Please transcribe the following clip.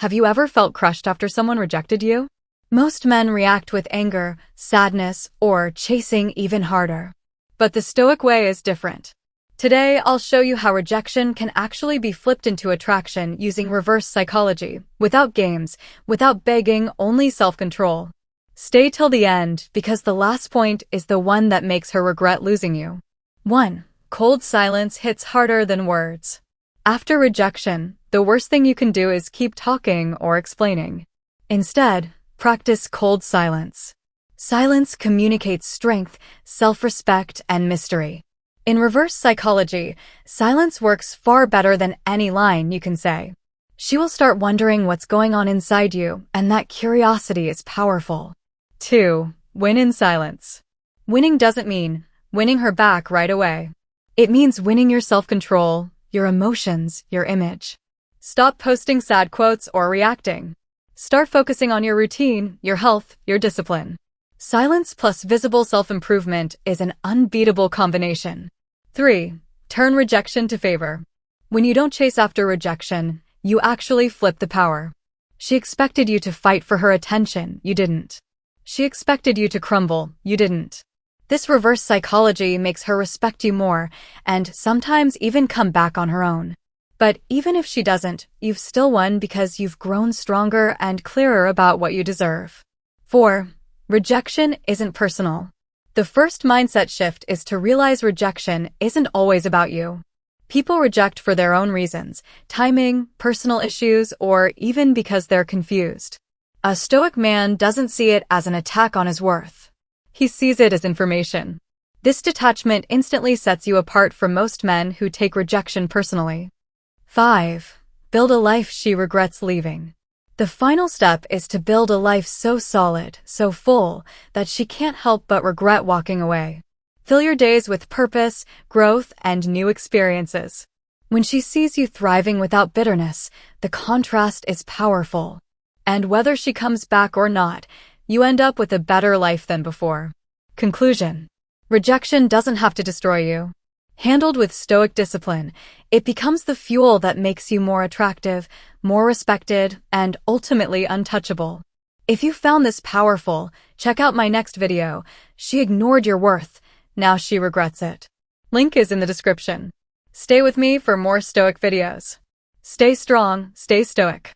Have you ever felt crushed after someone rejected you? Most men react with anger, sadness, or chasing even harder. But the Stoic way is different. Today, I'll show you how rejection can actually be flipped into attraction using reverse psychology, without games, without begging, only self-control. Stay till the end, because the last point is the one that makes her regret losing you. 1. Cold silence hits harder than words. After rejection, the worst thing you can do is keep talking or explaining. Instead, practice cold silence. Silence communicates strength, self-respect, and mystery. In reverse psychology, silence works far better than any line you can say. She will start wondering what's going on inside you, and that curiosity is powerful. 2. Win in silence. Winning doesn't mean winning her back right away. It means winning your self-control, your emotions, your image. Stop posting sad quotes or reacting. Start focusing on your routine, your health, your discipline. Silence plus visible self-improvement is an unbeatable combination. 3. Turn rejection to favor. When you don't chase after rejection, you actually flip the power. She expected you to fight for her attention, you didn't. She expected you to crumble, you didn't. This reverse psychology makes her respect you more, and sometimes even come back on her own. But even if she doesn't, you've still won because you've grown stronger and clearer about what you deserve. 4. Rejection isn't personal. The first mindset shift is to realize rejection isn't always about you. People reject for their own reasons, timing, personal issues, or even because they're confused. A Stoic man doesn't see it as an attack on his worth. He sees it as information. This detachment instantly sets you apart from most men who take rejection personally. 5. Build a life she regrets leaving. The final step is to build a life so solid, so full, that she can't help but regret walking away. Fill your days with purpose, growth, and new experiences. When she sees you thriving without bitterness, the contrast is powerful. And whether she comes back or not, you end up with a better life than before. Conclusion. Rejection doesn't have to destroy you. Handled with Stoic discipline, it becomes the fuel that makes you more attractive, more respected, and ultimately untouchable. If you found this powerful, check out my next video. She ignored your worth. Now she regrets it. Link is in the description. Stay with me for more Stoic videos. Stay strong, stay Stoic.